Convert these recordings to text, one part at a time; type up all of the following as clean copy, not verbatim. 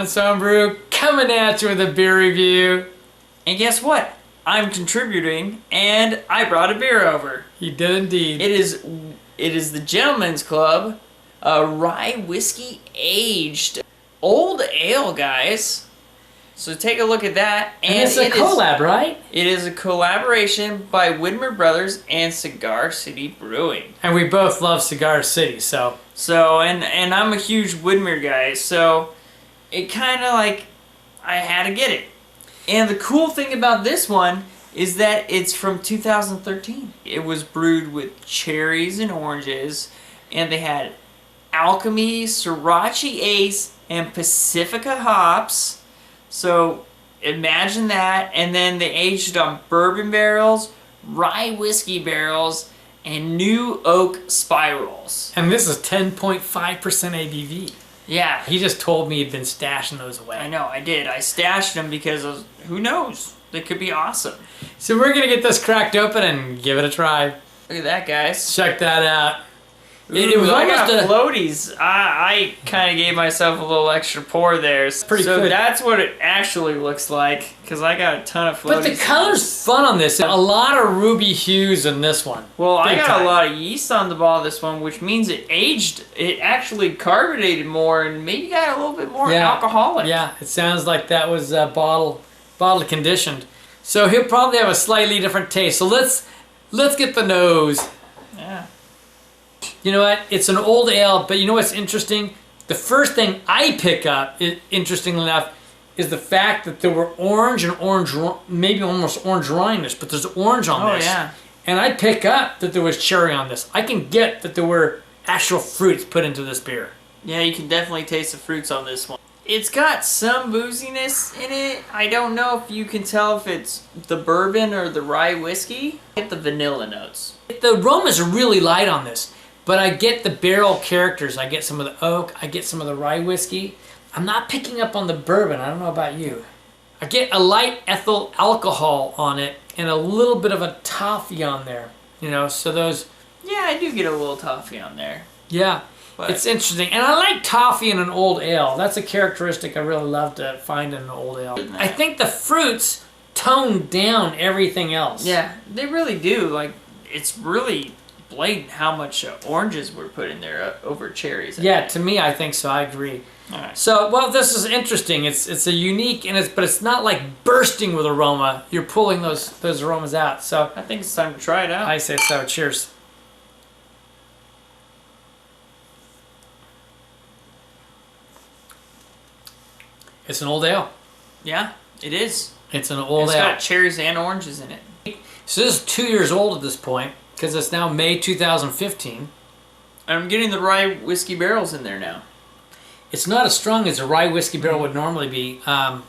Honest Homebrew coming at you with a beer review. And guess what? I'm contributing, and I brought a beer over. He did indeed. It is the Gentleman's Club, rye whiskey aged old ale, guys. So take a look at that. And it's a collab, right? It is a collaboration by Widmer Brothers and Cigar City Brewing. And we both love Cigar City, so and I'm a huge Widmer guy, so it kind of like I had to get it. And the cool thing about this one is that it's from 2013. It was brewed with cherries and oranges, and they had Alchemy, Sorachi Ace, and Pacifica hops. So imagine that, and then they aged on bourbon barrels, rye whiskey barrels, and new oak spirals. And this is 10.5% ABV. Yeah. He just told me he'd been stashing those away. I know, I did. I stashed them because who knows? They could be awesome. So we're going to get this cracked open and give it a try. Look at that, guys. Check that out. It was almost floaties. I kind of gave myself a little extra pour there. Pretty good. That's what it actually looks like, because I got a ton of floaties. But the color's fun on this. A lot of ruby hues in this one. Well, I got a lot of yeast on the ball of this one, which means it aged. It actually carbonated more and maybe got a little bit more alcoholic. Yeah, it sounds like that was bottle conditioned. So he'll probably have a slightly different taste. So let's get the nose. Yeah. You know what? It's an old ale, but you know what's interesting? The first thing I pick up, interestingly enough, is the fact that there were orange, maybe almost orange rindness, but there's orange on this. Oh, yeah. And I pick up that there was cherry on this. I can get that there were actual fruits put into this beer. Yeah, you can definitely taste the fruits on this one. It's got some booziness in it. I don't know if you can tell if it's the bourbon or the rye whiskey. Get the vanilla notes. The aromas are really light on this. But I get the barrel characters. I get some of the oak. I get some of the rye whiskey. I'm not picking up on the bourbon. I don't know about you. I get a light ethyl alcohol on it and a little bit of a toffee on there. You know, so those... Yeah, I do get a little toffee on there. Yeah, but it's interesting. And I like toffee in an old ale. That's a characteristic I really love to find in an old ale. I think the fruits tone down everything else. Yeah, they really do. Like, it's really... blatant how much oranges were put in there over cherries. Yeah, to me, I think so. I agree. All right. So, well, this is interesting. It's a unique, but it's not like bursting with aroma. You're pulling those aromas out. So I think it's time to try it out. I say so. Cheers. It's an old ale. Yeah, it is. It's an old ale. It's got cherries and oranges in it. So this is 2 years old at this point, because it's now May 2015. I'm getting the rye whiskey barrels in there now. It's not as strong as a rye whiskey barrel would normally be. And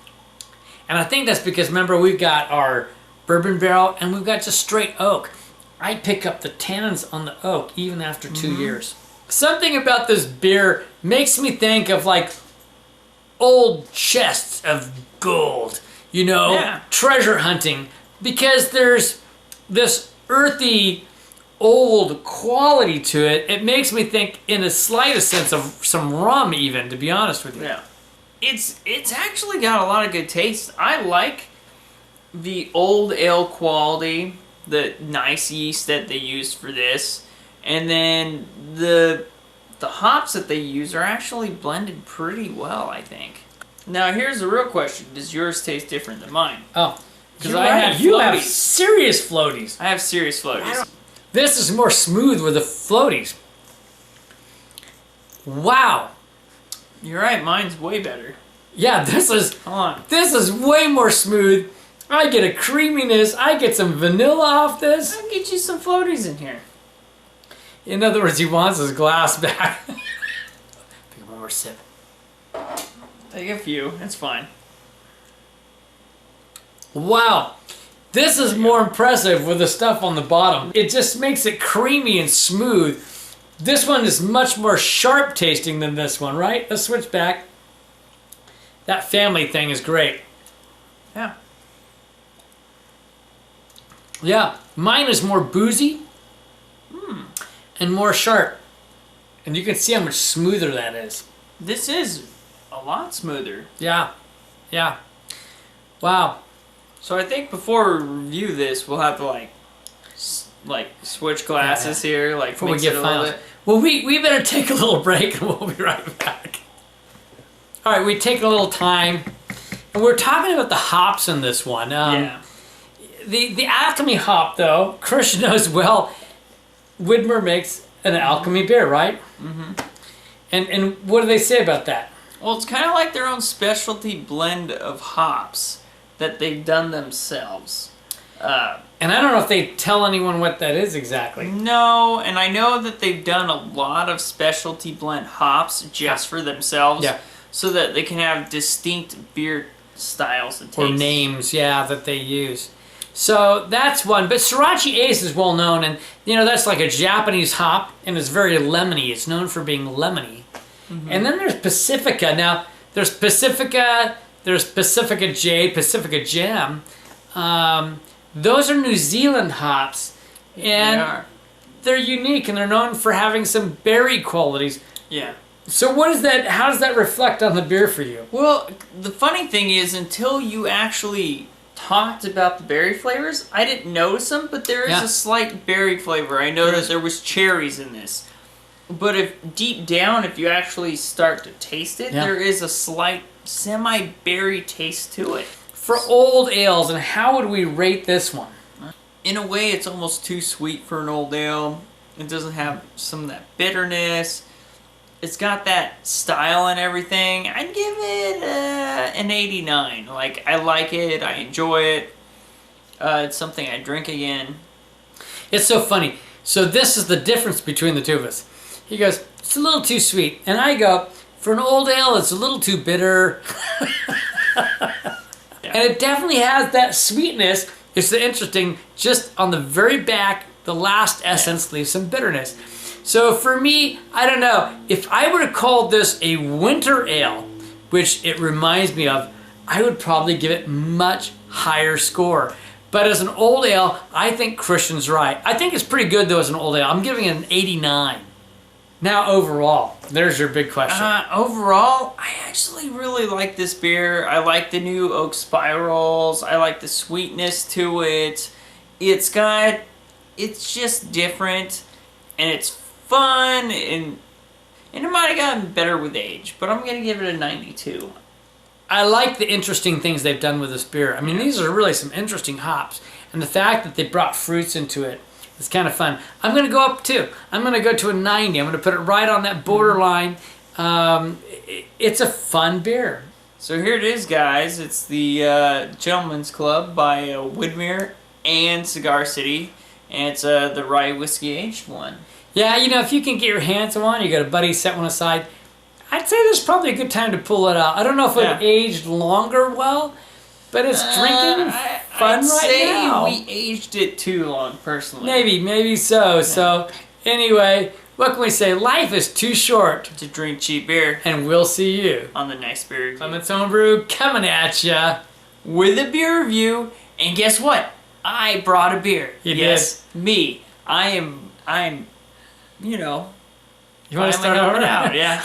I think that's because, remember, we've got our bourbon barrel and we've got just straight oak. I pick up the tannins on the oak even after 2 years. Something about this beer makes me think of like old chests of gold, you know, treasure hunting, because there's this earthy, old quality to it. It makes me think, in a slightest sense, of some rum, even, to be honest with you. Yeah, it's actually got a lot of good taste. I like the old ale quality, the nice yeast that they used for this, and then the hops that they use are actually blended pretty well, I think. Now, here's the real question: does yours taste different than mine? Oh. Because you have serious floaties. I have serious floaties. This is more smooth with the floaties. Wow. You're right, mine's way better. Yeah, this is way more smooth. I get a creaminess. I get some vanilla off this. I'll get you some floaties in here. In other words, he wants his glass back. Take one more sip. Take a few. It's fine. Wow, this is more impressive with the stuff on the bottom. It just makes it creamy and smooth. This one is much more sharp tasting than this one, right? Let's switch back. That family thing is great. Yeah. Yeah, mine is more boozy and more sharp. And you can see how much smoother that is. This is a lot smoother. Yeah. Yeah. Wow. So I think before we review this, we'll have to like switch glasses here, like Before we mix get it a little finals. bit. Well, we better take a little break and we'll be right back. All right, we take a little time. And we're talking about the hops in this one. Yeah. The Alchemy hop, though, Christian knows well, Widmer makes an Alchemy beer, right? Mm-hmm. And what do they say about that? Well, it's kind of like their own specialty blend of hops that they've done themselves. And I don't know if they tell anyone what that is exactly. No, and I know that they've done a lot of specialty blend hops just for themselves. Yeah. So that they can have distinct beer styles and tastes. Or names, yeah, that they use. So that's one. But Sorachi Ace is well known, and that's like a Japanese hop, and it's very lemony. It's known for being lemony. Mm-hmm. And then there's Pacifica. Now, there's Pacifica J, Pacifica Gem. Those are New Zealand hops, and they're unique, and they're known for having some berry qualities. Yeah. So what is that? How does that reflect on the beer for you? Well, the funny thing is, until you actually talked about the berry flavors, I didn't notice them, but there is a slight berry flavor. I know that there was cherries in this. But if deep down, if you actually start to taste it, there is a slight semi-berry taste to it. For old ales, and how would we rate this one? In a way, it's almost too sweet for an old ale. It doesn't have some of that bitterness. It's got that style and everything. I'd give it an 89. Like, I like it. I enjoy it. It's something I drink again. It's so funny. So this is the difference between the two of us. He goes, it's a little too sweet. And I go, for an old ale, it's a little too bitter. And it definitely has that sweetness. It's interesting, just on the very back, the last essence leaves some bitterness. So for me, I don't know, if I were to call this a winter ale, which it reminds me of, I would probably give it much higher score. But as an old ale, I think Christian's right. I think it's pretty good though as an old ale. I'm giving it an 89. Now overall, there's your big question. Overall, I actually really like this beer. I like the new oak spirals. I like the sweetness to it. It's just different, and it's fun, and it might have gotten better with age, but I'm going to give it a 92. I like the interesting things they've done with this beer. I mean, these are really some interesting hops, and the fact that they brought fruits into it is kind of fun. I'm going to go up too. I'm going to go to a 90. I'm going to put it right on that borderline. It's a fun beer. So here it is, guys. It's the Gentleman's Club by Widmer and Cigar City, and it's the rye whiskey aged one. Yeah, if you can get your hands on one, you got a buddy set one aside, I'd say this is probably a good time to pull it out. I don't know if it aged longer well, but it's drinking fun I'd say now. We aged it too long, personally. Maybe so. So anyway, what can we say? Life is too short to drink cheap beer. And we'll see you on the next beer review. Clement's Homebrew coming at ya with a beer review. And guess what? I brought a beer. You did. Me. I'm you want to start over? out, yeah.